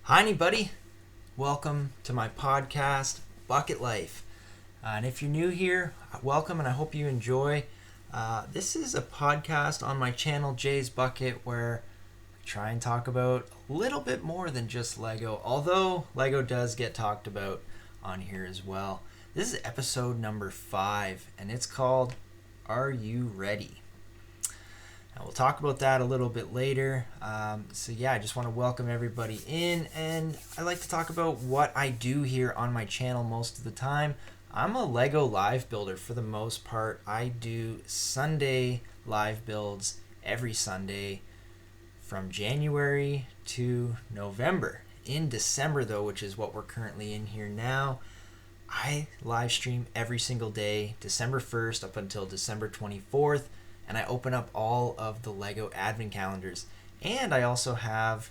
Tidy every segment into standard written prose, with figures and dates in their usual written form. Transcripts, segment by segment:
Hi, anybody. Welcome to my podcast, Bucket Life. And if you're new here, welcome and I hope you enjoy. This is a podcast on my channel, Jay's Bucket, where I try and talk about a little bit more than just Lego, although Lego does get talked about on here as well. This is episode number 5, and it's called Are You Ready? And we'll talk about that a little bit later. I just want to welcome everybody in, and I like to talk about what I do here on my channel most of the time. I'm a Lego live builder for the most part. I do Sunday live builds every Sunday from January to November. In December, though, which is what we're currently in here now, I live stream every single day, December 1st up until December 24th. And I open up all of the Lego advent calendars. And I also have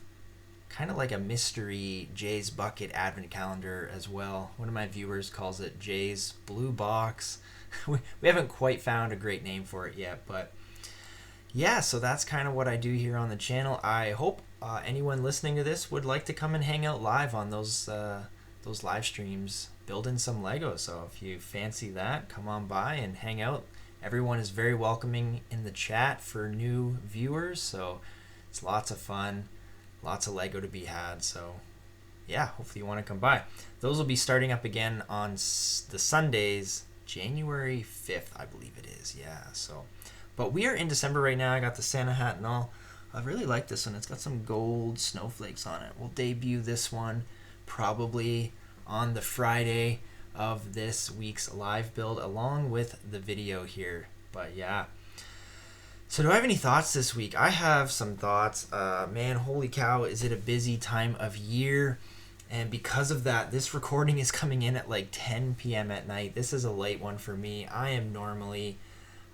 kind of like a mystery Jay's Bucket advent calendar as well. One of my viewers calls it Jay's Blue Box. We haven't quite found a great name for it yet, but yeah, so that's kind of what I do here on the channel. I hope anyone listening to this would like to come and hang out live on those live streams, building some Lego. So if you fancy that, come on by and hang out. Everyone is very welcoming in the chat for new viewers, so it's lots of fun, lots of Lego to be had. So yeah, hopefully you want to come by. Those will be starting up again on the Sundays, January 5th, I believe it is. Yeah, so but we are in December right now. I got the Santa hat and all. I really like this one. It's got some gold snowflakes on it. We'll debut this one probably on the Friday of this week's live build along with the video here. But yeah, so do I have any thoughts this week? I have some thoughts. Man, holy cow, is it a busy time of year, and because of that, this recording is coming in at like 10 p.m. at night. This is a late one for me. I am normally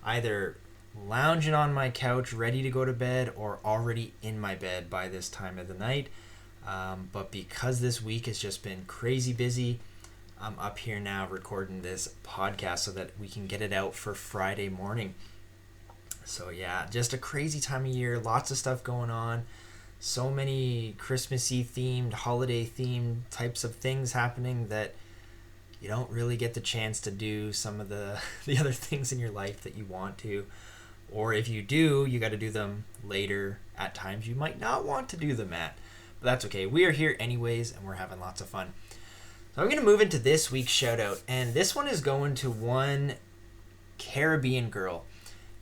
either lounging on my couch ready to go to bed or already in my bed by this time of the night, but because this week has just been crazy busy, I'm up here now recording this podcast so that we can get it out for Friday morning. So yeah, just a crazy time of year. Lots of stuff going on. So many Christmassy themed, holiday themed types of things happening that you don't really get the chance to do some of the other things in your life that you want to. Or if you do, you got to do them later at times you might not want to do them at. But that's okay. We are here anyways, and we're having lots of fun. So I'm going to move into this week's shout out, and this one is going to one Caribbean girl.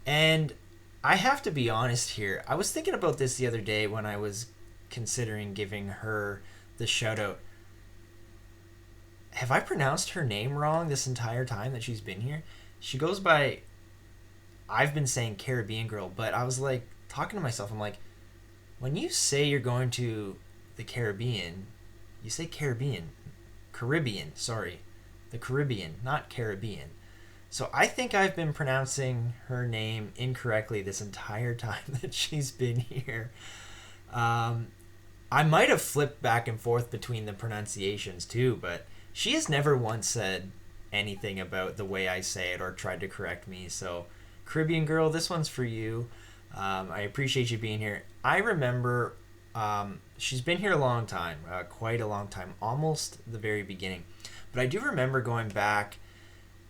And I have to be honest here. I was thinking about this the other day when I was considering giving her the shout out. Have I pronounced her name wrong this entire time that she's been here? She goes by, I've been saying Caribbean girl, but I was like talking to myself. I'm like, when you say you're going to the Caribbean, you say Caribbean, the Caribbean, not Caribbean. So I think I've been pronouncing her name incorrectly this entire time that she's been here. I might have flipped back and forth between the pronunciations too, but she has never once said anything about the way I say it or tried to correct me. So Caribbean girl, this one's for you. I appreciate you being here. I remember she's been here a long time, quite a long time, almost the very beginning. But I do remember going back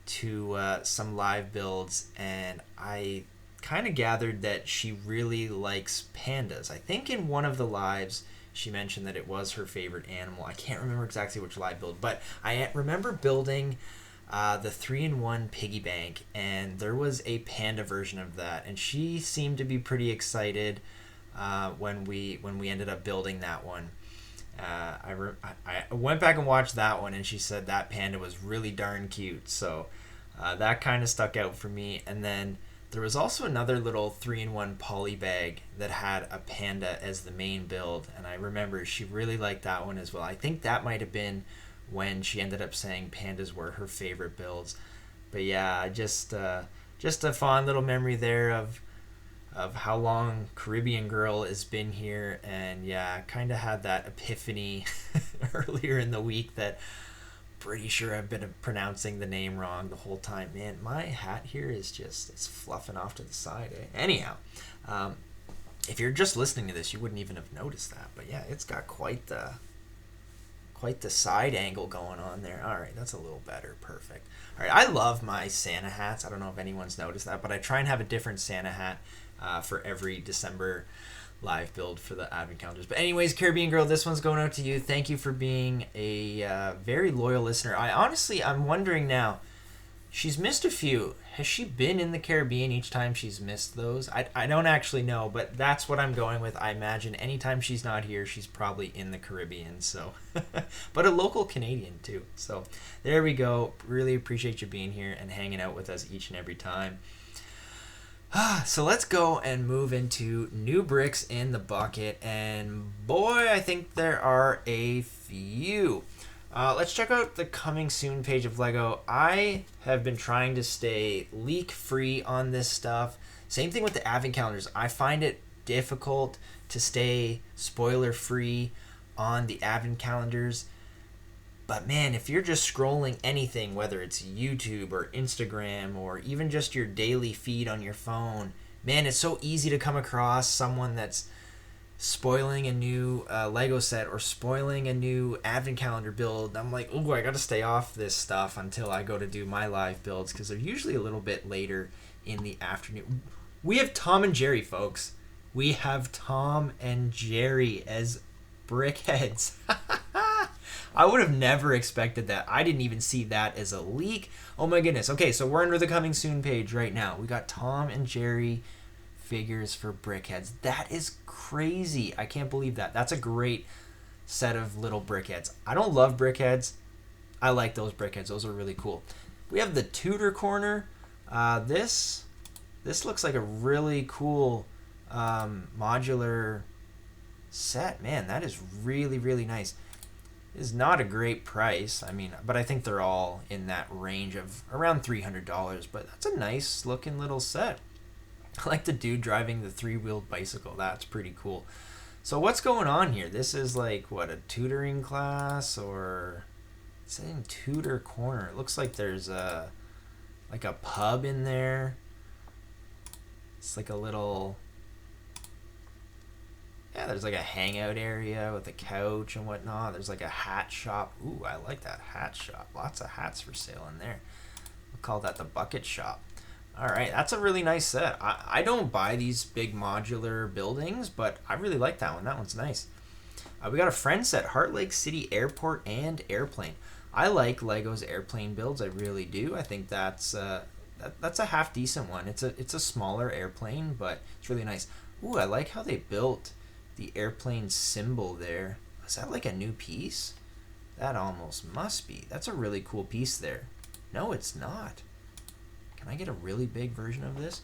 to some live builds, and I kind of gathered that she really likes pandas. I think in one of the lives she mentioned that it was her favorite animal. I can't remember exactly which live build, but I remember building the 3-in-1 piggy bank, and there was a panda version of that, and she seemed to be pretty excited when we ended up building that one. I went back and watched that one, and she said that panda was really darn cute. So that kind of stuck out for me. And then there was also another little 3-in-1 poly bag that had a panda as the main build, and I remember she really liked that one as well. I think that might have been when she ended up saying pandas were her favorite builds. But yeah, just a fond little memory there of how long Caribbean girl has been here. And yeah, kind of had that epiphany earlier in the week that pretty sure I've been pronouncing the name wrong the whole time. Man, my hat here is just, it's fluffing off to the side. Anyhow, if you're just listening to this, you wouldn't even have noticed that. But yeah, it's got quite the quite the side angle going on there. All right, that's a little better. Perfect. All right, I love my Santa hats. I don't know if anyone's noticed that, but I try and have a different Santa hat for every December live build for the advent calendars. But anyways, Caribbean Girl, this one's going out to you. Thank you for being a very loyal listener. I'm wondering now, she's missed a few. Has she been in the Caribbean each time she's missed those? I don't actually know, but that's what I'm going with. I imagine anytime she's not here, she's probably in the Caribbean. So, but a local Canadian too. So there we go. Really appreciate you being here and hanging out with us each and every time. So let's go and move into new bricks in the bucket. And boy, I think there are a few. Let's check out the coming soon page of Lego. I have been trying to stay leak free on this stuff. Same thing with the advent calendars. I find it difficult to stay spoiler free on the advent calendars. But man, if you're just scrolling anything, whether it's YouTube or Instagram or even just your daily feed on your phone, man, it's so easy to come across someone that's spoiling a new Lego set or spoiling a new advent calendar build. I'm like, oh, I got to stay off this stuff until I go to do my live builds because they're usually a little bit later in the afternoon. We have Tom and Jerry, folks. We have Tom and Jerry as brickheads. I would have never expected that. I didn't even see that as a leak. Oh my goodness. Okay, so we're under the coming soon page right now. We got Tom and Jerry figures for brickheads. That is crazy. I can't believe that. That's a great set of little brickheads. I don't love brickheads. I like those brickheads. Those are really cool. We have the Tudor corner. This looks like a really cool modular set. Man, that is really, really nice. It is not a great price. I mean, but I think they're all in that range of around $300. But that's a nice looking little set. I like the dude driving the three-wheeled bicycle. That's pretty cool. So what's going on here? This is like, what, a tutoring class or... It's in Tudor corner. It looks like there's a pub in there. It's like a little... Yeah, there's like a hangout area with a couch and whatnot. There's like a hat shop. Ooh, I like that hat shop. Lots of hats for sale in there. We'll call that the bucket shop. All right, that's a really nice set. I don't buy these big modular buildings, but I really like that one. That one's nice. We got a friend set, Heart Lake City Airport and Airplane. I like Lego's airplane builds. I really do. I think that's a half decent one. It's a smaller airplane, but it's really nice. Ooh, I like how they built the airplane symbol there. Is that like a new piece? That almost must be. That's a really cool piece there. No, it's not. Can I get a really big version of this?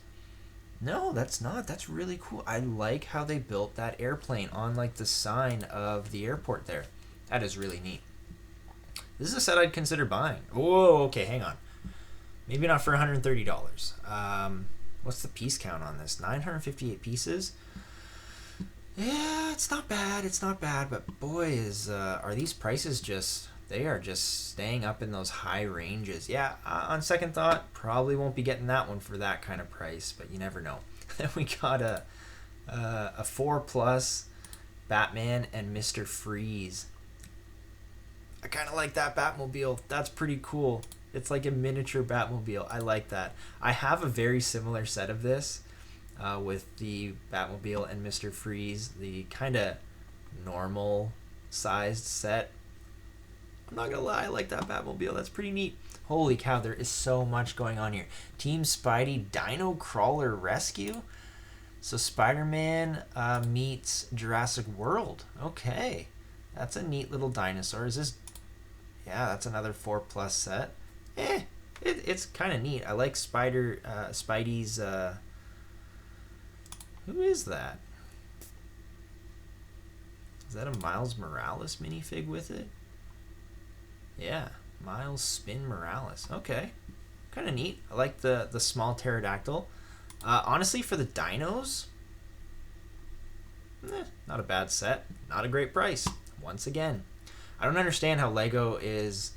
No, that's not. That's really cool. I like how they built that airplane on like the sign of the airport there. That is really neat. This is a set I'd consider buying. Whoa, okay, hang on. Maybe not for $130. What's the piece count on this? 958 pieces? Yeah, it's not bad. It's not bad, but boy, are these prices just... They are just staying up in those high ranges. Yeah, on second thought, probably won't be getting that one for that kind of price, but you never know. Then we got a 4+ Batman and Mr. Freeze. I kind of like that Batmobile. That's pretty cool. It's like a miniature Batmobile. I like that. I have a very similar set of this with the Batmobile and Mr. Freeze, the kind of normal sized set. I'm not gonna lie, I like that Batmobile. That's pretty neat. Holy cow, there is so much going on here. Team Spidey Dino Crawler Rescue. So Spider-Man meets Jurassic World. Okay, that's a neat little dinosaur. Is this... Yeah, that's another 4+ set. It's kind of neat. I like Spidey's... Who is that? Is that a Miles Morales minifig with it? Yeah, Miles Spin Morales. Okay, kind of neat. I like the small pterodactyl. Honestly, for the dinos, not a bad set. Not a great price. Once again, I don't understand how Lego is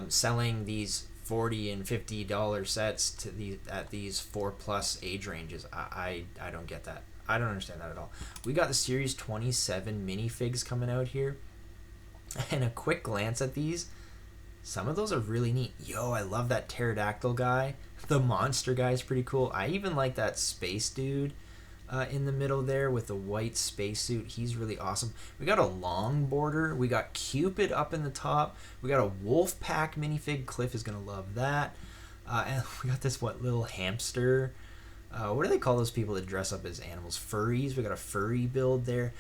selling these $40 and $50 sets at these 4+ age ranges. I don't get that. I don't understand that at all. We got the Series 27 minifigs coming out here. And a quick glance at these, some of those are really neat. Yo, I love that pterodactyl guy. The monster guy is pretty cool. I even like that space dude in the middle there with the white spacesuit. He's really awesome. We got a long border. We got Cupid up in the top. We got a wolf pack minifig. Cliff is going to love that. And we got this, little hamster. What do they call those people that dress up as animals? Furries. We got a furry build there.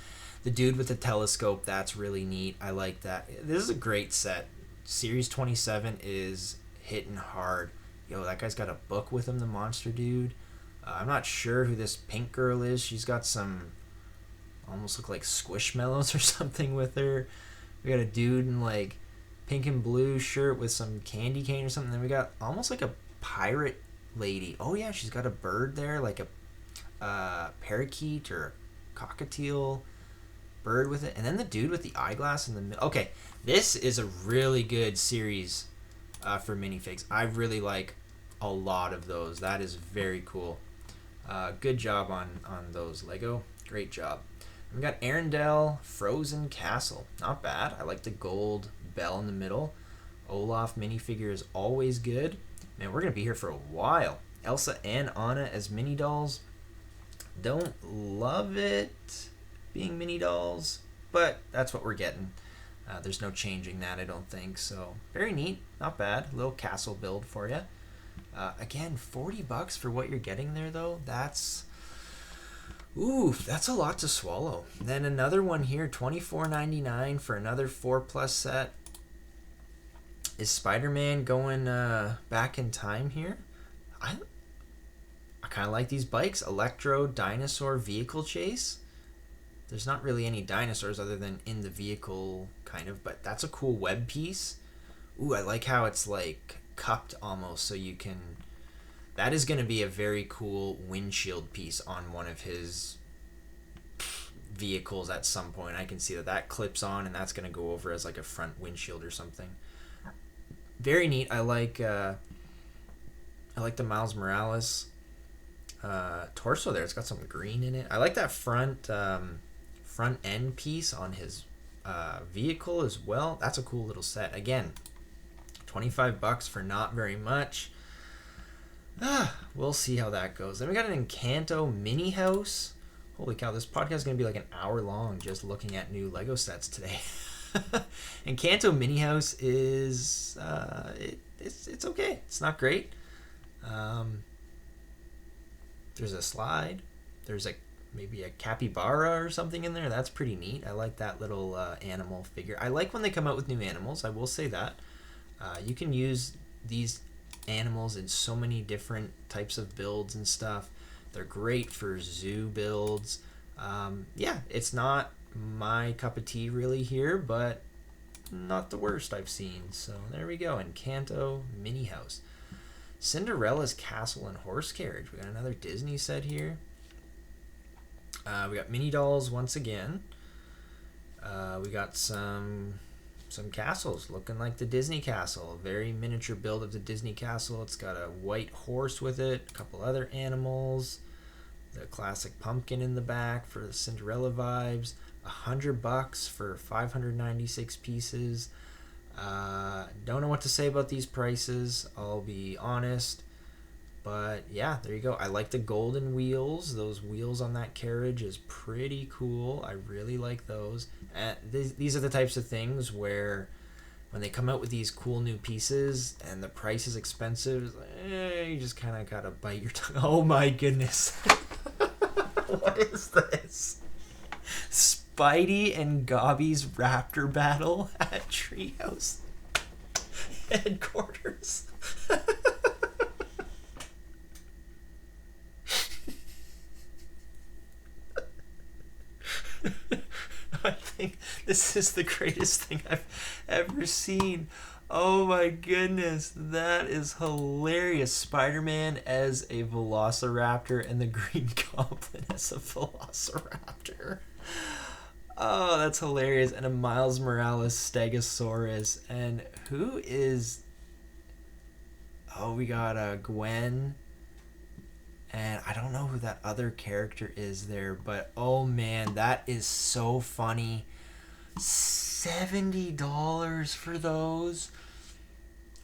The dude with the telescope, that's really neat. I like that. This is a great set. Series 27 is hitting hard. Yo, that guy's got a book with him, the monster dude. I'm not sure who this pink girl is. She's got some almost look like squishmallows or something with her. We got a dude in like pink and blue shirt with some candy cane or something. Then we got almost like a pirate lady. Oh yeah, she's got a bird there, like a parakeet or cockatiel bird with it. And then the dude with the eyeglass in the middle. Okay, this is a really good series for minifigs. I really like a lot of those. That is very cool. Good job on those, Lego. Great job. And we got Arendelle Frozen Castle. Not bad. I like the gold bell in the middle. Olaf minifigure is always good. Man, we're going to be here for a while. Elsa and Anna as mini dolls. Don't love it being mini dolls, but that's what we're getting. There's no changing that, I don't think. So very neat. Not bad. A little castle build for you. Again, $40 for what you're getting there, though. That's a lot to swallow. Then another one here, $24.99 for another 4+ set. Is Spider-Man going back in time here? I kind of like these bikes. Electro Dinosaur Vehicle Chase. There's not really any dinosaurs other than in the vehicle, kind of, but that's a cool web piece. Ooh, I like how it's like cupped almost, so you can... That is going to be a very cool windshield piece on one of his vehicles at some point. I can see that clips on, and that's going to go over as like a front windshield or something. Very neat. I like the Miles Morales torso there. It's got some green in it. I like that front end piece on his vehicle as well. That's a cool little set. Again, $25 for not very much. We'll see how that goes. Then we got an Encanto mini house. Holy cow, this podcast is going to be like an hour long just looking at new Lego sets today. Encanto mini house is it's okay. It's not great. There's a slide. There's maybe a capybara or something in there. That's pretty neat. I like that little animal figure. I like when they come out with new animals. I will say that. You can use these animals in so many different types of builds and stuff. They're great for zoo builds. It's not my cup of tea really here, but not the worst I've seen. So there we go. Encanto mini house. Cinderella's castle and horse carriage. We got another Disney set here. We got mini dolls once again. We got some castles looking like the Disney castle. A very miniature build of the Disney castle. It's got a white horse with it, a couple other animals, the classic pumpkin in the back for the Cinderella vibes. $100 for 596 pieces. Don't know what to say about these prices, I'll be honest. But yeah, there you go. I like the golden wheels. Those wheels on that carriage is pretty cool. I really like those. And these are the types of things where when they come out with these cool new pieces and the price is expensive, you just kind of gotta bite your tongue. Oh my goodness. What is this? Spidey and Gobby's raptor battle at Treehouse headquarters. I think this is the greatest thing I've ever seen. Oh my goodness, that is hilarious. Spider-Man as a velociraptor and the Green Goblin as a velociraptor. Oh, that's hilarious. And a Miles Morales Stegosaurus. And who is... Oh, we got Gwen. And I don't know who that other character is there, but oh man, that is so funny. $70 for those.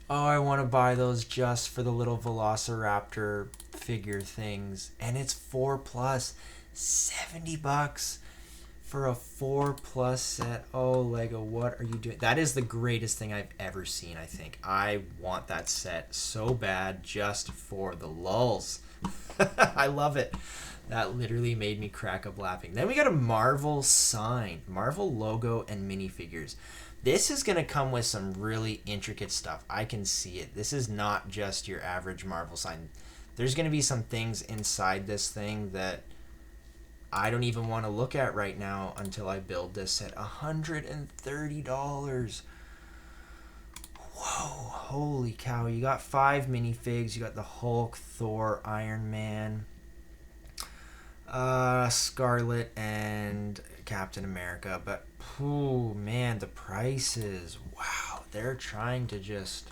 Oh, I want to buy those just for the little Velociraptor figure things. And it's 4 plus. $70 for a 4 plus set. Oh, Lego, what are you doing? That is the greatest thing I've ever seen, I think. I want that set so bad just for the lulz. I love it. That literally made me crack up laughing. Then we got a Marvel sign, Marvel logo and minifigures. This is going to come with some really intricate stuff. I can see it. This is not just your average Marvel sign. There's going to be some things inside this thing that I don't even want to look at right now until I build this set. $130. Whoa, holy cow. You got 5 minifigs. You got the Hulk, Thor, Iron Man, Scarlet, and Captain America. But, oh man, the prices. Wow, they're trying to just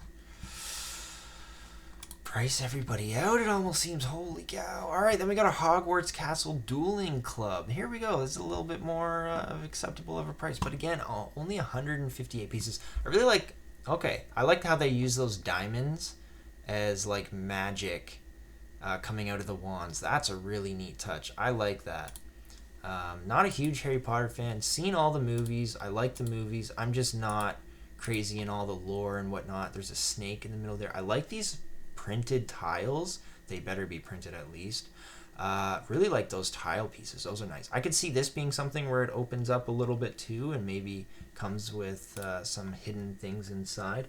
price everybody out. It almost seems, holy cow. All right, then we got a Hogwarts Castle Dueling Club. Here we go. This is a little bit more acceptable of a price. But again, only 158 pieces. I really like, okay, I like how they use those diamonds as like magic coming out of the wands. That's a really neat touch. I like that. Not a huge Harry Potter fan. Seen all the movies. I like the movies. I'm just not crazy in all the lore and whatnot. There's a snake in the middle there. I like these printed tiles. They better be printed at least. Really like those tile pieces. Those are nice. I could see this being something where it opens up a little bit too and maybe comes with some hidden things inside.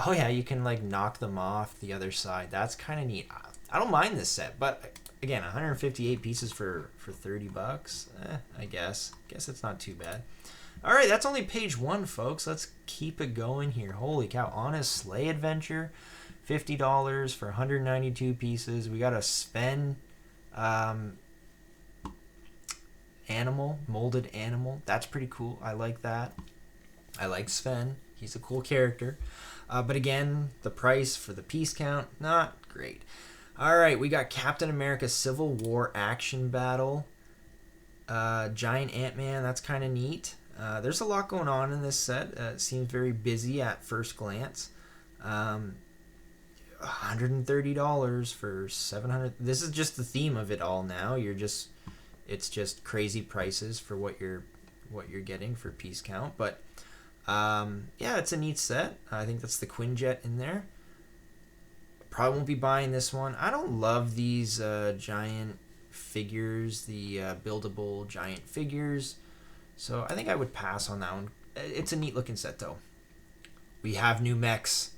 Oh yeah, you can like knock them off the other side. That's kind of neat. I don't mind this set, but again, 158 pieces for $30. I guess it's not too bad. All right, that's only page 1, folks. Let's keep it going here. Holy cow! Honest Sleigh Adventure, $50 for 192 pieces. We got a Sven animal, molded animal. That's pretty cool. I like that. I like Sven. He's a cool character. But again, the price for the piece count, not great. All right, we got Captain America Civil War Action Battle. Giant Ant-Man, that's kind of neat. There's a lot going on in this set. It seems very busy at first glance. $130 for 700. This is just the theme of it all now. It's just crazy prices for what you're getting for piece count. But yeah, it's a neat set. I think that's the Quinjet in there. Probably won't be buying this one. I don't love these giant figures, the buildable giant figures. So I think I would pass on that one. It's a neat looking set though. We have new mechs.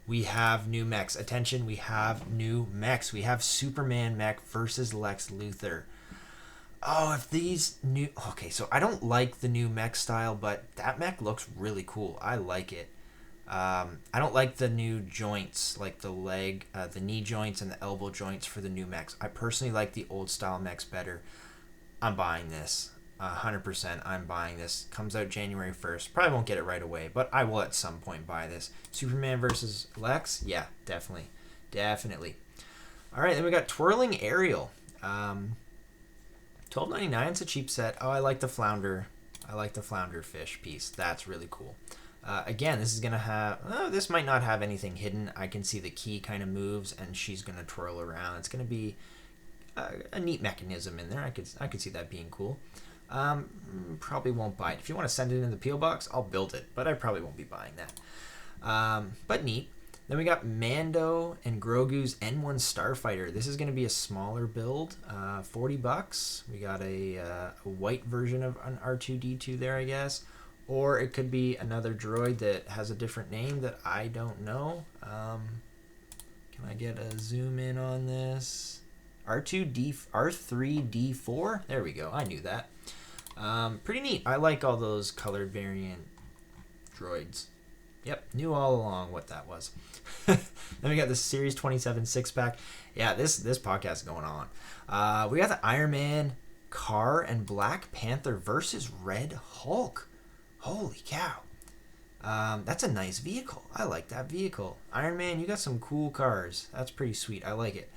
Attention, we have new mechs. We have Superman mech versus Lex Luthor. Oh, if these new... Okay, so I don't like the new mech style, but that mech looks really cool. I like it. I don't like the new joints, like the leg, the knee joints and the elbow joints for the new mechs. I personally like the old style mechs better. I'm buying this. 100% I'm buying this. Comes out January 1st. Probably won't get it right away, but I will at some point buy this. Superman versus Lex? Yeah, definitely. All right, then we got Twirling Ariel. $12.99. It's a cheap set. Oh, I like the flounder. Fish piece. That's really cool. Again, this is going to have... this might not have anything hidden. I can see the key kind of moves, and she's going to twirl around. It's going to be a neat mechanism in there. I could see that being cool. Probably won't buy it. If you want to send it in the P.O. box, I'll build it, but I probably won't be buying that. But neat. Then we got Mando and Grogu's N1 Starfighter. This is going to be a smaller build, $40. We got a white version of an R2-D2 there, I guess. Or it could be another droid that has a different name that I don't know. Can I get a zoom in on this? R3D4? There we go. I knew that. Pretty neat. I like all those colored variant droids. Yep, knew all along what that was. Then we got the Series 27 6-pack. Yeah, this podcast is going on. We got the Iron Man car and Black Panther versus Red Hulk. Holy cow. That's a nice vehicle. I like that vehicle. Iron Man, you got some cool cars. That's pretty sweet. I like it.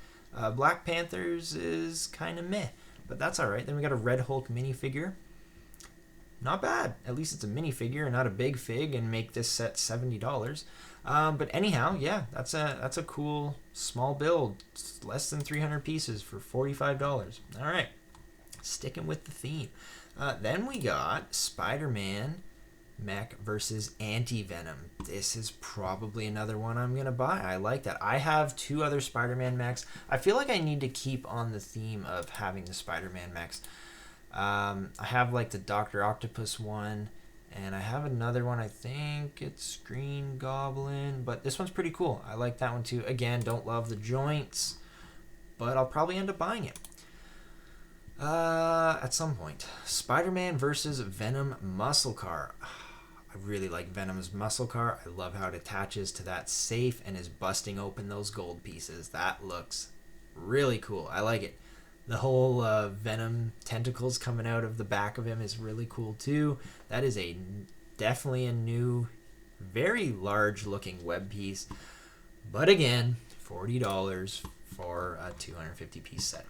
Black Panthers is kind of meh, but that's all right. Then we got a Red Hulk minifigure. not bad. At least it's a minifigure and not a big fig, and make this set $70. But anyhow, yeah, that's a cool small build. It's less than 300 pieces for $45. All right, sticking with the theme. Then we got Spider-Man mech versus Anti-Venom. This is probably another one I'm gonna buy. I like that. I have 2 other Spider-Man mechs. I feel like I need to keep on the theme of having the Spider-Man mechs. I have like the Dr. Octopus one, and I have another one. I think it's Green Goblin, but this one's pretty cool. I like that one too. Again, don't love the joints, but I'll probably end up buying it at some point. Spider-Man versus Venom muscle car. I really like Venom's muscle car. I love how it attaches to that safe and is busting open those gold pieces. That looks really cool. I like it. The whole Venom tentacles coming out of the back of him is really cool too. That is definitely a new, very large looking web piece. But again, $40 for a 250 piece set.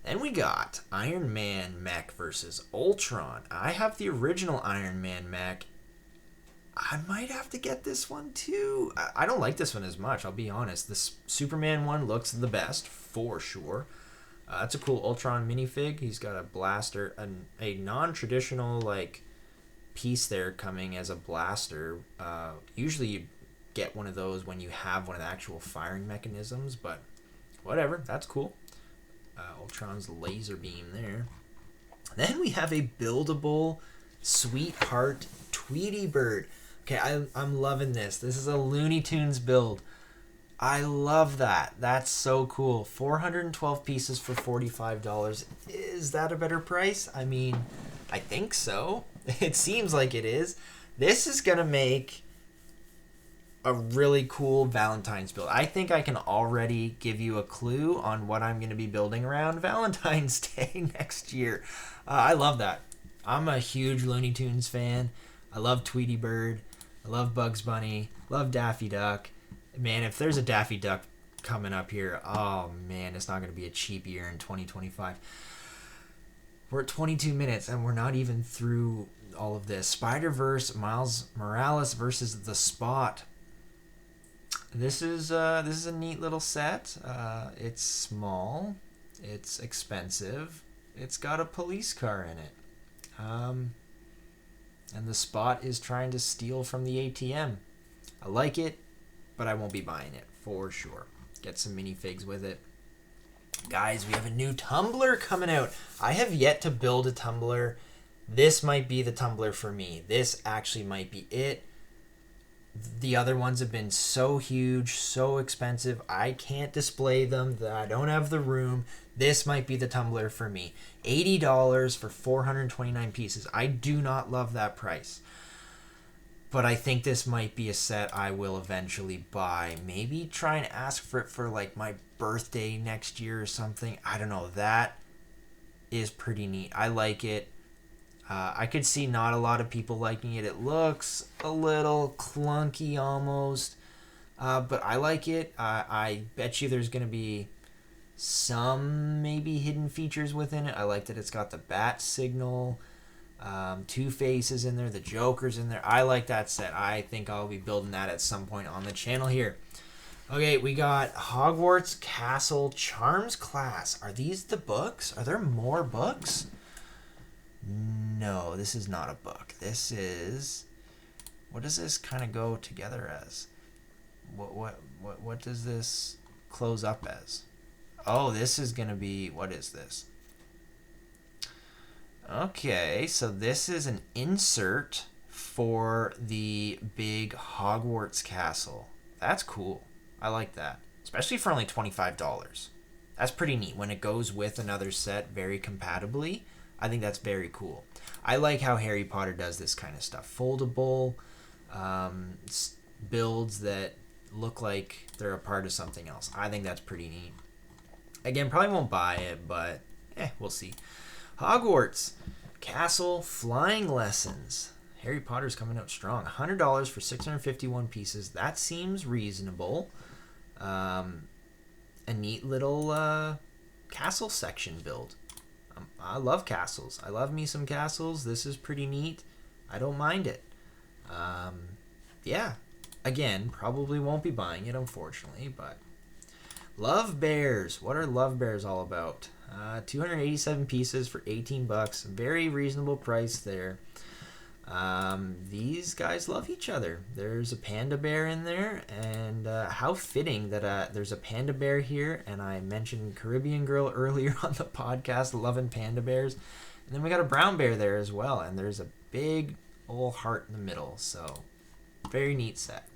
Then we got Iron Man mech versus Ultron. I have the original Iron Man mech. I might have to get this one too. I don't like this one as much, I'll be honest. This Superman one looks the best, for sure. That's a cool Ultron minifig. He's got a blaster, a non-traditional like piece there coming as a blaster. Usually you get one of those when you have one of the actual firing mechanisms, but whatever, that's cool. Ultron's laser beam there. Then we have a buildable Sweetheart Tweety Bird. Okay, I'm loving this. This is a Looney Tunes build. I love that. That's so cool. 412 pieces for $45. Is that a better price? I mean, I think so. It seems like it is. This is going to make a really cool Valentine's build. I think I can already give you a clue on what I'm going to be building around Valentine's Day next year. I love that. I'm a huge Looney Tunes fan. I love Tweety Bird. I love Bugs Bunny. Love Daffy Duck. Man, if there's a Daffy Duck coming up here, oh man, it's not going to be a cheap year in 2025. We're at 22 minutes and we're not even through all of this. Spider-Verse, Miles Morales versus The Spot. This is a neat little set. It's small. It's expensive. It's got a police car in it. And the Spot is trying to steal from the ATM. I like it, but I won't be buying it for sure. Get some minifigs with it. Guys, we have a new tumbler coming out. I have yet to build a tumbler. This might be the tumbler for me. This actually might be it. The other ones have been so huge, so expensive. I can't display them. I don't have the room. This might be the tumbler for me. $80 for 429 pieces. I do not love that price. But I think this might be a set I will eventually buy. Maybe try and ask for it for like my birthday next year or something. I don't know. That is pretty neat. I like it. I could see not a lot of people liking it. It looks a little clunky almost. But I like it. I bet you there's going to be some maybe hidden features within it. I like that it's got the bat signal. Two-Face in there. The Joker's in there. I like that set. I think I'll be building that at some point on the channel here. Okay, we got Hogwarts Castle Charms class. Are these the books? Are there more books? No, this is not a book. This is... What does this kind of go together as? What does this close up as? Oh, this is going to be... What is this? Okay, so this is an insert for the big Hogwarts castle. That's cool. I like that. Especially for only $25. That's pretty neat. When it goes with another set very compatibly, I think that's very cool. I like how Harry Potter does this kind of stuff. Foldable builds that look like they're a part of something else. I think that's pretty neat. Again, probably won't buy it, but we'll see. Hogwarts Castle Flying Lessons. Harry Potter's coming out strong. $100 for 651 pieces. That seems reasonable. A neat little castle section build. I love castles. I love me some castles. This is pretty neat. I don't mind it. Yeah. Again, probably won't be buying it, unfortunately, but Love Bears. What are Love Bears all about? 287 pieces for 18 bucks. Very reasonable price there. These guys love each other. There's a panda bear in there, and how fitting that there's a panda bear here, and I mentioned Caribbean Girl earlier on the podcast, loving panda bears. And then we got a brown bear there as well, and there's a big old heart in the middle, so very neat set.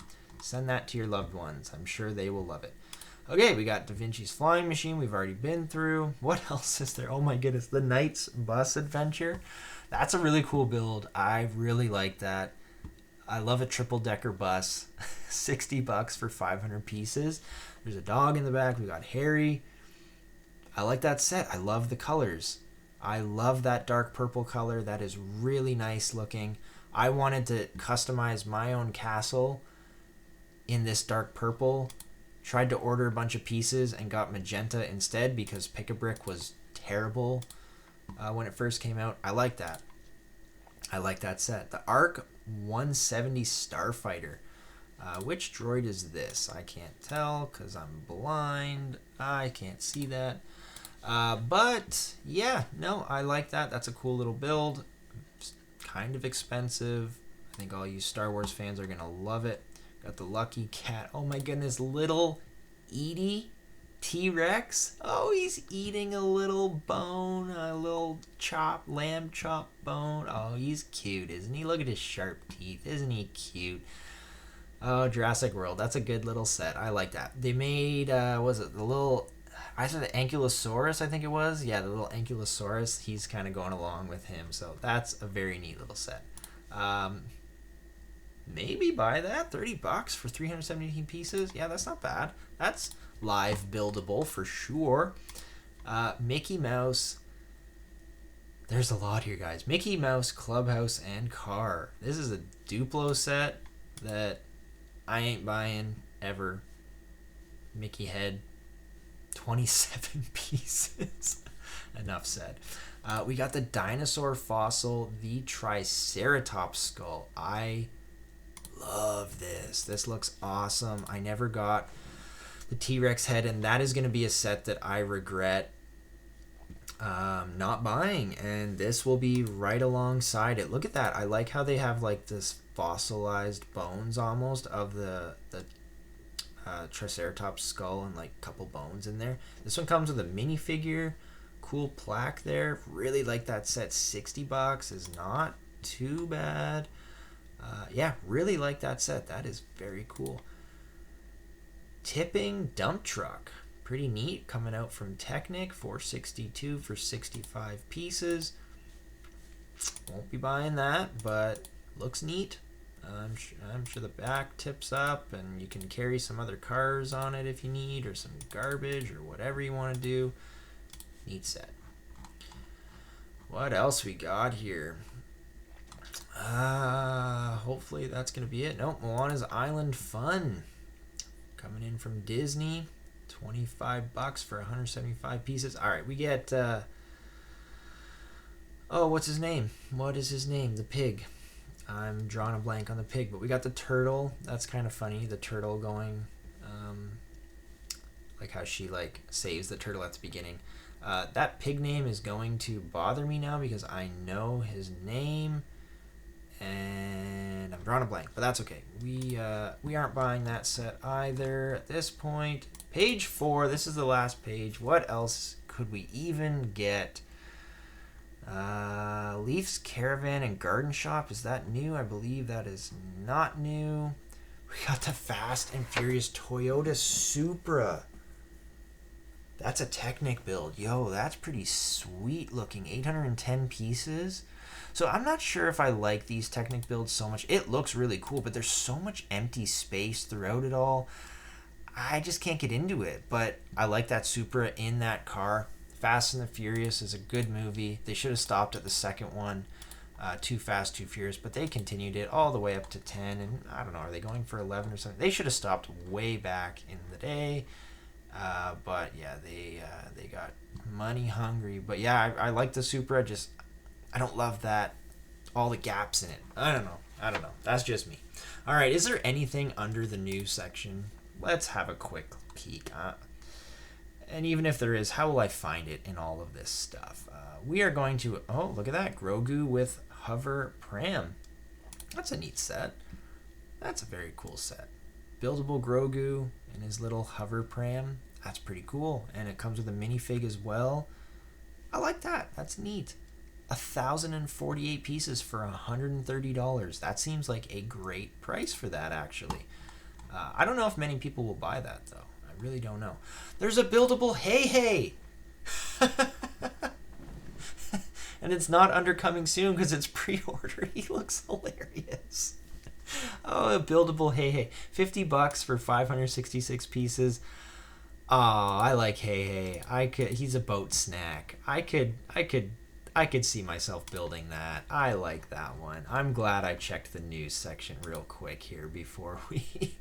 Send that to your loved ones. I'm sure they will love it. Okay, we got Da Vinci's Flying Machine. We've already been through. What else is there? Oh my goodness, the Knight's Bus Adventure. That's a really cool build. I really like that. I love a triple-decker bus. 60 bucks for 500 pieces. There's a dog in the back. We got Harry. I like that set. I love the colors. I love that dark purple color. That is really nice looking. I wanted to customize my own castle in this dark purple. Tried to order a bunch of pieces and got magenta instead because Pick-a-Brick was terrible when it first came out. I like that. I like that set. The ARC 170 Starfighter. Which droid is this? I can't tell because I'm blind. I can't see that. But yeah, no, I like that. That's a cool little build. It's kind of expensive. I think all you Star Wars fans are going to love it. Got the Lucky Cat. Oh my goodness, little Edie T-Rex. Oh, he's eating a little bone, a little lamb chop bone. Oh, he's cute, isn't he? Look at his sharp teeth. Isn't he cute? Oh, Jurassic World. That's a good little set. I like that. They made, was it the little, I said the Ankylosaurus, I think it was. Yeah, the little Ankylosaurus. He's kind of going along with him. So that's a very neat little set. Maybe buy that. 30 bucks for 317 pieces. Yeah, that's not bad. That's live buildable for sure. Mickey Mouse. There's a lot here, guys. Mickey Mouse, Clubhouse, and Car. This is a Duplo set that I ain't buying ever. Mickey head. 27 pieces. Enough said. We got the dinosaur fossil, the Triceratops skull. I love this. This looks awesome. I never got the T-Rex head, and that is going to be a set that I regret not buying, and this will be right alongside it. Look at that. I like how they have like this fossilized bones almost of the Triceratops skull and like a couple bones in there. This one comes with a minifigure, cool plaque there. Really like that set. 60 bucks is not too bad. Yeah, really like that set. That is very cool. Tipping dump truck. Pretty neat. Coming out from Technic. 462 for 65 pieces. Won't be buying that, but looks neat. I'm sure the back tips up and you can carry some other cars on it if you need, or some garbage or whatever you want to do. Neat set. What else we got here? Hopefully that's gonna be it. Nope, Moana's Island Fun. Coming in from Disney. 25 bucks for 175 pieces. Alright, we get what's his name? What is his name? The pig. I'm drawing a blank on the pig, but we got the turtle. That's kind of funny. The turtle going like how she like saves the turtle at the beginning. That pig name is going to bother me now because I know his name. And I'm drawing a blank, but that's okay. We aren't buying that set either at this point. Page 4. This is the last page. What else could we even get? Leaf's Caravan and Garden Shop. Is that new? I believe that is not new. We got the Fast and Furious Toyota Supra. That's a Technic build. Yo, that's pretty sweet looking. 810 pieces. So I'm not sure if I like these Technic builds so much. It looks really cool, but there's so much empty space throughout it all. I just can't get into it. But I like that Supra in that car. Fast and the Furious is a good movie. They should have stopped at the second one. Too Fast, Too Furious. But they continued it all the way up to 10. And I don't know, are they going for 11 or something? They should have stopped way back in the day. But yeah, they got money hungry. But yeah, I like the Supra. Just I don't love that all the gaps in it. I don't know. That's just me. All right, is there anything under the news section? Let's have a quick peek. And even if there is, how will I find it in all of this stuff? We are going to, oh, look at that. Grogu with hover pram. That's a neat set. That's a very cool set. Buildable Grogu and his little hover pram. That's pretty cool. And it comes with a minifig as well. I like that. That's neat. 1,048 pieces for $130. That seems like a great price for that, actually. I don't know if many people will buy that, though. I really don't know. There's a buildable Hey! And it's not under coming soon because it's pre-ordered. He looks hilarious. Oh, a buildable Hey! $50 for 566 pieces. Oh, I like Hey! He's a boat snack. I could see myself building that. I like that one. I'm glad I checked the news section real quick here before we...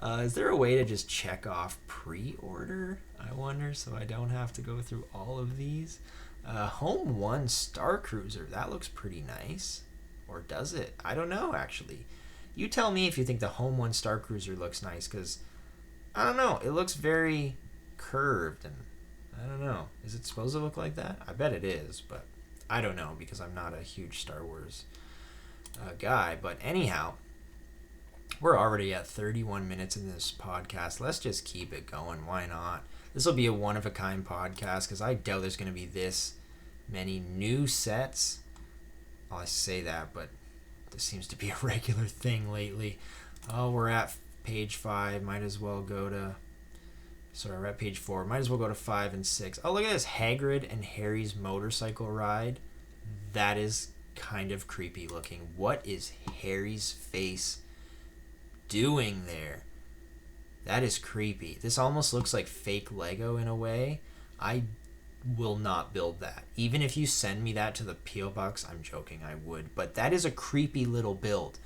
is there a way to just check off pre-order, I wonder, so I don't have to go through all of these? Home 1 Star Cruiser. That looks pretty nice. Or does it? I don't know, actually. You tell me if you think the Home 1 Star Cruiser looks nice, because, I don't know, it looks very curved, and I don't know. Is it supposed to look like that? I bet it is, but I don't know, because I'm not a huge Star Wars guy. But anyhow, we're already at 31 minutes in this podcast. Let's just keep it going. Why not? This will be a one-of-a-kind podcast because I doubt there's going to be this many new sets. Well, I say that, but this seems to be a regular thing lately. Oh, we're at page 5. Might as well go to... Sorry, we're at page 4. Might as well go to 5 and 6. Oh, look at this. Hagrid and Harry's motorcycle ride. That is kind of creepy looking. What is Harry's face doing there? That is creepy. This almost looks like fake Lego in a way. I will not build that. Even if you send me that to the P.O. Box, I'm joking, I would. But that is a creepy little build.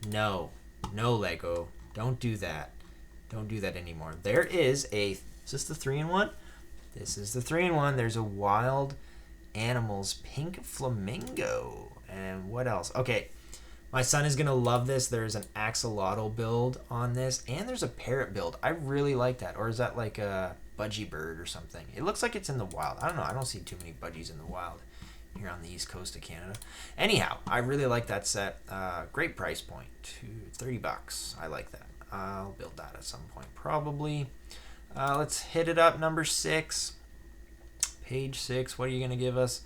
No Lego. Don't do that. Don't do that anymore. There is is this the 3-in-1? This is the 3-in-1. There's a Wild Animals Pink Flamingo. And what else? Okay. My son is going to love this. There's an axolotl build on this, and there's a parrot build. I really like that. Or is that like a budgie bird or something? It looks like it's in the wild. I don't know. I don't see too many budgies in the wild here on the east coast of Canada. Anyhow, I really like that set. Great price point. $30. I like that. I'll build that at some point, probably. Let's hit it up. Number 6. Page 6. What are you going to give us?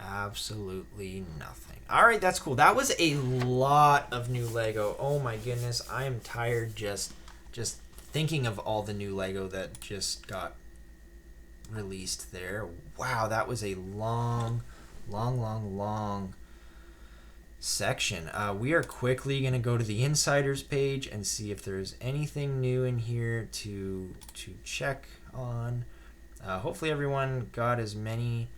Absolutely nothing. All right, that's cool. That was a lot of new Lego. Oh my goodness, I am tired just thinking of all the new Lego that just got released there. Wow, that was a long section. We are quickly going to go to the insiders page and see if there's anything new in here to check on. Hopefully everyone got as many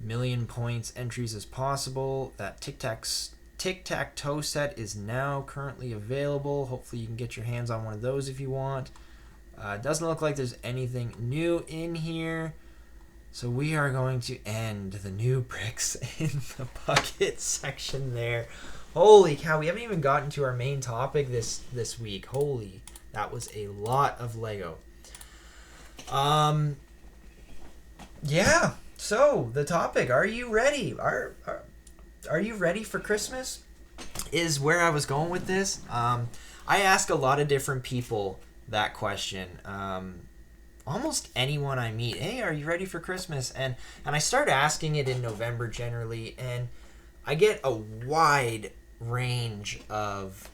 million points entries as possible. That tic-tac-toe set is now currently available. Hopefully you can get your hands on one of those if you want. It doesn't look like there's anything new in here, so we are going to end the new bricks in the bucket section there. Holy cow, we haven't even gotten to our main topic this week. Holy, that was a lot of Lego. Yeah. So, the topic, are you ready? Are you ready for Christmas? Is where I was going with this. I ask a lot of different people that question. Almost anyone I meet, hey, are you ready for Christmas? And I start asking it in November generally, and I get a wide range of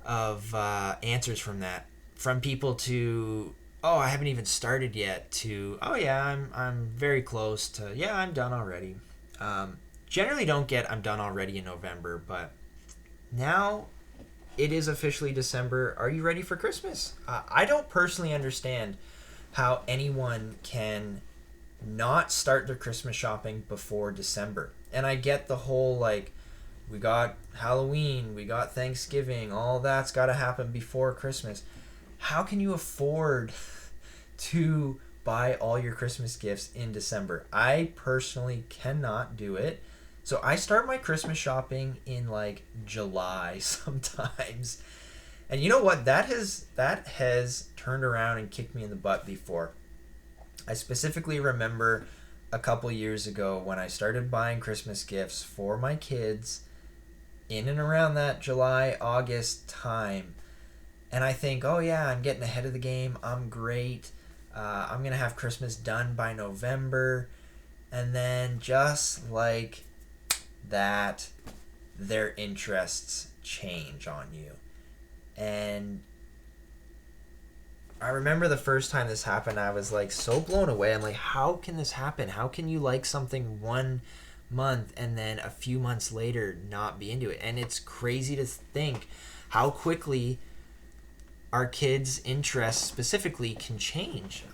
answers from that. From people to... oh, I haven't even started yet, to, oh yeah, I'm very close to, yeah, I'm done already. Generally don't get I'm done already in November, but now it is officially December. Are you ready for Christmas? I don't personally understand how anyone can not start their Christmas shopping before December. And I get the whole, like, we got Halloween, we got Thanksgiving, all that's got to happen before Christmas. how can you afford to buy all your Christmas gifts in December? I personally cannot do it. So I start my Christmas shopping in like July sometimes. And you know what? That has turned around and kicked me in the butt before. I specifically remember a couple years ago when I started buying Christmas gifts for my kids in and around that July, August time. And I think, oh yeah, I'm getting ahead of the game. I'm great. I'm going to have Christmas done by November. And then just like that, their interests change on you. And I remember the first time this happened, I was like so blown away. I'm like, how can this happen? How can you like something 1 month and then a few months later not be into it? And it's crazy to think how quickly our kids' interests specifically can change.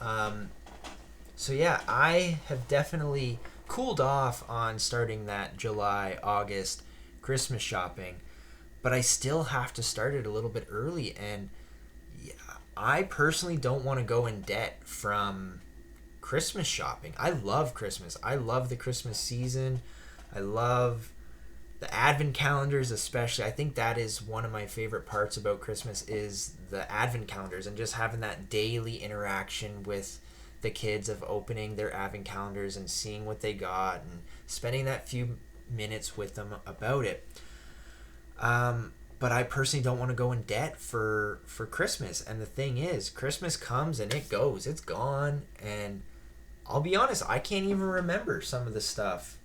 So yeah, I have definitely cooled off on starting that July, August Christmas shopping, but I still have to start it a little bit early. And yeah, I personally don't want to go in debt from Christmas shopping. I love Christmas. I love the Christmas season. I love the advent calendars especially. I think that is one of my favorite parts about Christmas is the advent calendars and just having that daily interaction with the kids of opening their advent calendars and seeing what they got and spending that few minutes with them about it. But I personally don't want to go in debt for Christmas. And the thing is, Christmas comes and it goes. It's gone. And I'll be honest, I can't even remember some of the stuff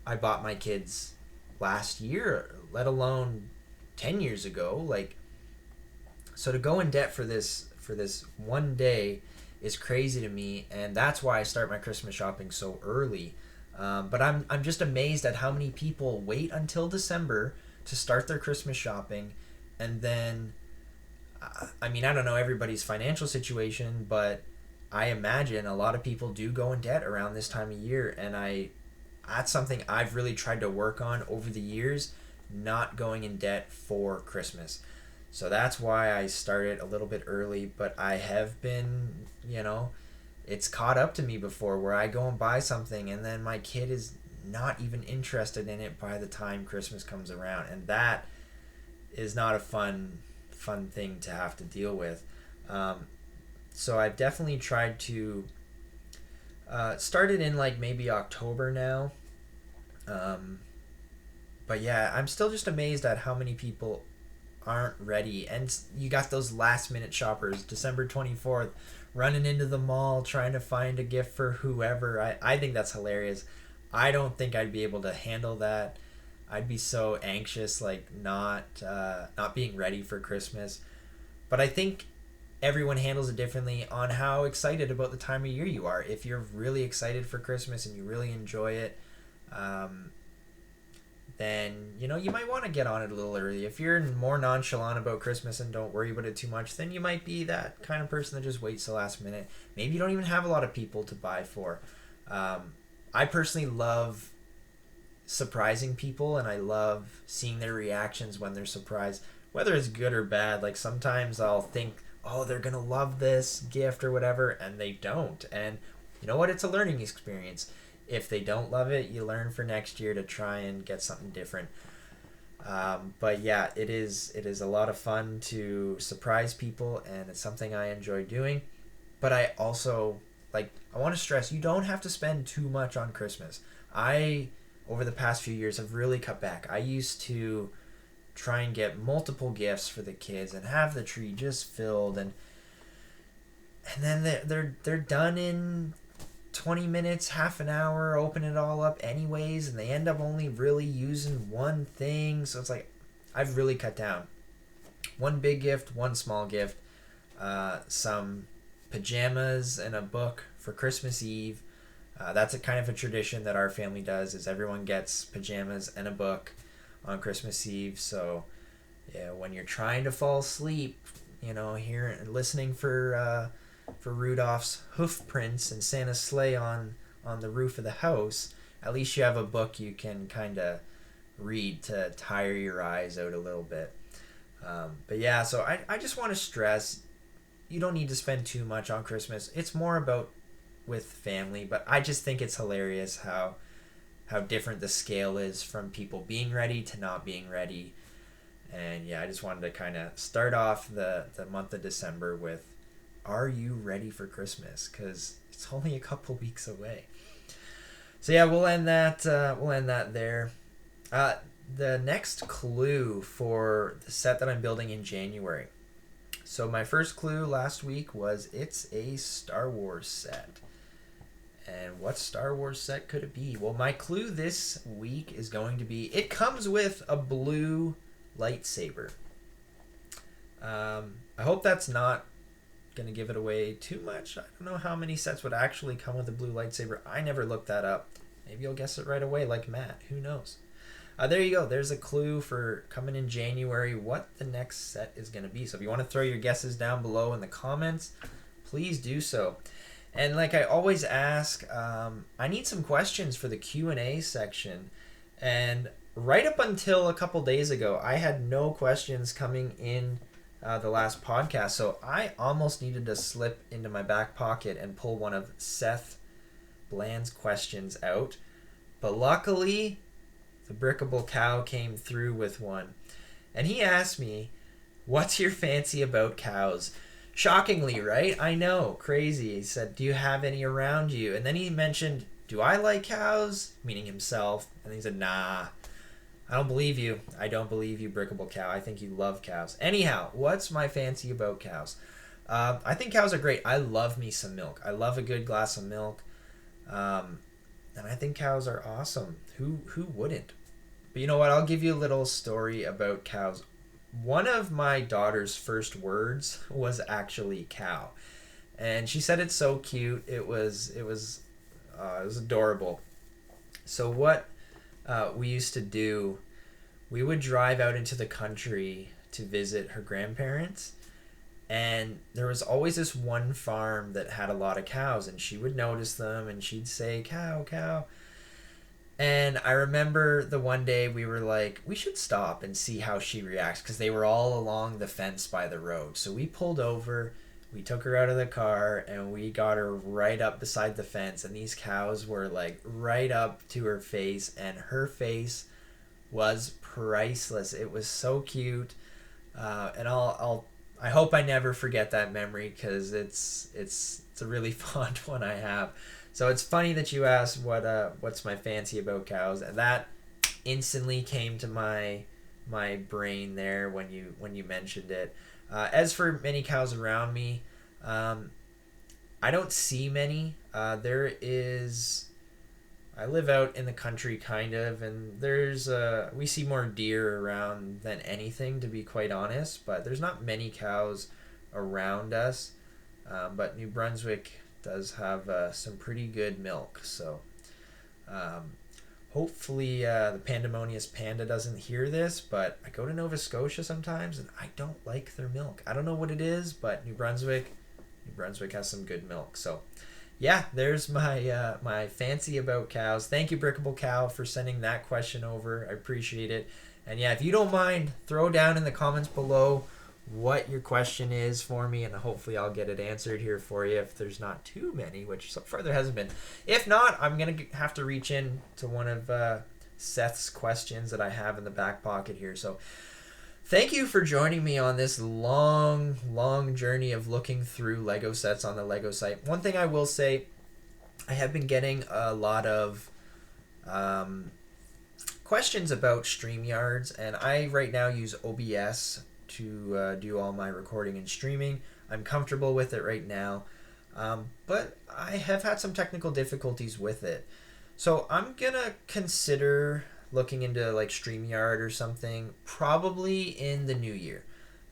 I bought my kids last year, let alone 10 years ago. Like, so to go in debt for this one day is crazy to me. And that's why I start my Christmas shopping so early. But I'm just amazed at how many people wait until December to start their Christmas shopping. And then, I mean, I don't know everybody's financial situation, but I imagine a lot of people do go in debt around this time of year. And that's something I've really tried to work on over the years, not going in debt for Christmas. So that's why I started a little bit early, but I have been, it's caught up to me before where I go and buy something and then my kid is not even interested in it by the time Christmas comes around, and that is not a fun thing to have to deal with. So I've definitely tried to start it in like maybe October now. But yeah, I'm still just amazed at how many people aren't ready, and you got those last minute shoppers December 24th running into the mall trying to find a gift for whoever. I think that's hilarious. I don't think I'd be able to handle that. I'd be so anxious, like not being ready for Christmas. But I think everyone handles it differently on how excited about the time of year you are. If you're really excited for Christmas and you really enjoy it, then you might want to get on it a little early. If you're more nonchalant about Christmas and don't worry about it too much, then you might be that kind of person that just waits the last minute. Maybe you don't even have a lot of people to buy for. I personally love surprising people, and I love seeing their reactions when they're surprised, whether it's good or bad. Like sometimes I'll think, oh, they're gonna love this gift or whatever, and they don't. And you know what? It's a learning experience. If they don't love it, you learn for next year to try and get something different. But yeah, it is a lot of fun to surprise people, and it's something I enjoy doing. But I also I want to stress, you don't have to spend too much on Christmas. Over the past few years, have really cut back. I used to try and get multiple gifts for the kids and have the tree just filled, and then they're done in 20 minutes, half an hour, open it all up anyways, and they end up only really using one thing. So it's like, I've really cut down. One big gift, one small gift, some pajamas and a book for Christmas Eve. That's a kind of a tradition that our family does, is everyone gets pajamas and a book on Christmas Eve. So yeah, when you're trying to fall asleep, here listening for Rudolph's hoof prints and Santa's sleigh on the roof of the house, at least you have a book you can kind of read to tire your eyes out a little bit. But yeah, so I just want to stress, you don't need to spend too much on Christmas. It's more about with family, but I just think it's hilarious how different the scale is from people being ready to not being ready. And yeah, I just wanted to kind of start off the month of December with, are you ready for Christmas? Because it's only a couple weeks away. So yeah, we'll end that there. The next clue for the set that I'm building in January. So my first clue last week was it's a Star Wars set. And what Star Wars set could it be? Well, my clue this week is going to be, it comes with a blue lightsaber. I hope that's not going to give it away too much. I don't know how many sets would actually come with a blue lightsaber. I never looked that up. Maybe you'll guess it right away like Matt. Who knows? There you go. There's a clue for coming in January what the next set is going to be. So if you want to throw your guesses down below in the comments, please do so. And like I always ask, I need some questions for the Q&A section. And right up until a couple days ago, I had no questions coming in the last podcast. So I almost needed to slip into my back pocket and pull one of Seth Bland's questions out. But luckily, the Brickable Cow came through with one. And he asked me, what's your fancy about cows? Shockingly, right? I know, crazy. He said, do you have any around you? And then he mentioned, do I like cows? Meaning himself. And he said, nah, I don't believe you. I don't believe you, Brickable Cow. I think you love cows. Anyhow, what's my fancy about cows? I think cows are great. I love me some milk. I love a good glass of milk. And I think cows are awesome. Who wouldn't? But you know what? I'll give you a little story about cows. One of my daughter's first words was actually cow. And she said it's so cute. It was adorable. So what we used to do, we would drive out into the country to visit her grandparents. And there was always this one farm that had a lot of cows, and she would notice them and she'd say, cow, cow. And I remember the one day we were like, we should stop and see how she reacts, because they were all along the fence by the road. So we pulled over, we took her out of the car, and we got her right up beside the fence. And these cows were like right up to her face, and her face was priceless. It was so cute. And I hope I never forget that memory, because it's a really fond one I have. So it's funny that you asked what's my fancy about cows, and that instantly came to my brain there when you mentioned it. As for many cows around me, I don't see many. I live out in the country kind of, and we see more deer around than anything, to be quite honest, but there's not many cows around us. But New Brunswick does have some pretty good milk, so hopefully the Pandemonious Panda doesn't hear this, but I go to Nova Scotia sometimes and I don't like their milk. I don't know what it is, but New Brunswick has some good milk. So yeah, there's my my fancy about cows. Thank you, Brickable Cow, for sending that question over. I appreciate it. And yeah, if you don't mind, throw down in the comments below what your question is for me, and hopefully I'll get it answered here for you if there's not too many, which so far there hasn't been. If not, I'm going to have to reach in to one of Seth's questions that I have in the back pocket here. So thank you for joining me on this long journey of looking through Lego sets on the Lego site. One thing I will say, I have been getting a lot of questions about StreamYards, and I right now use OBS to do all my recording and streaming. I'm comfortable with it right now, but I have had some technical difficulties with it. So I'm gonna consider looking into like StreamYard or something, probably in the new year.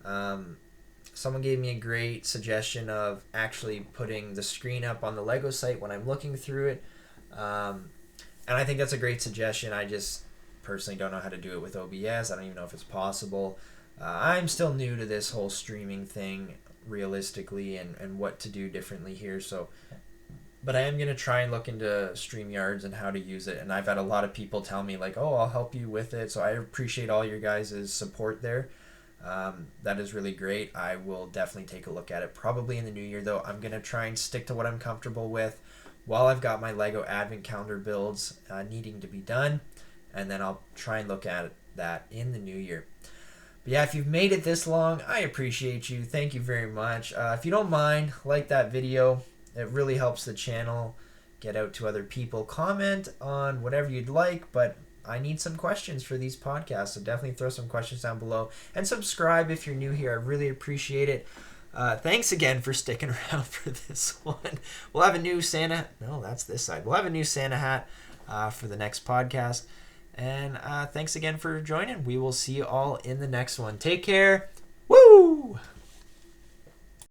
Someone gave me a great suggestion of actually putting the screen up on the Lego site when I'm looking through it, and I think that's a great suggestion. I just personally don't know how to do it with OBS. I don't even know if it's possible. I'm still new to this whole streaming thing realistically, and what to do differently here. So, but I am going to try and look into StreamYards and how to use it. And I've had a lot of people tell me like, oh, I'll help you with it. So I appreciate all your guys' support there. That is really great. I will definitely take a look at it probably in the new year, though. I'm going to try and stick to what I'm comfortable with while I've got my Lego advent calendar builds needing to be done, and then I'll try and look at that in the new year. But yeah, if you've made it this long, I appreciate you. Thank you very much. If you don't mind, like that video. It really helps the channel get out to other people. Comment on whatever you'd like, but I need some questions for these podcasts, so definitely throw some questions down below. And subscribe if you're new here. I really appreciate it. Thanks again for sticking around for this one. We'll have a new Santa... No, that's this side. We'll have a new Santa hat for the next podcast. And thanks again for joining. We will see you all in the next one. Take care. Woo!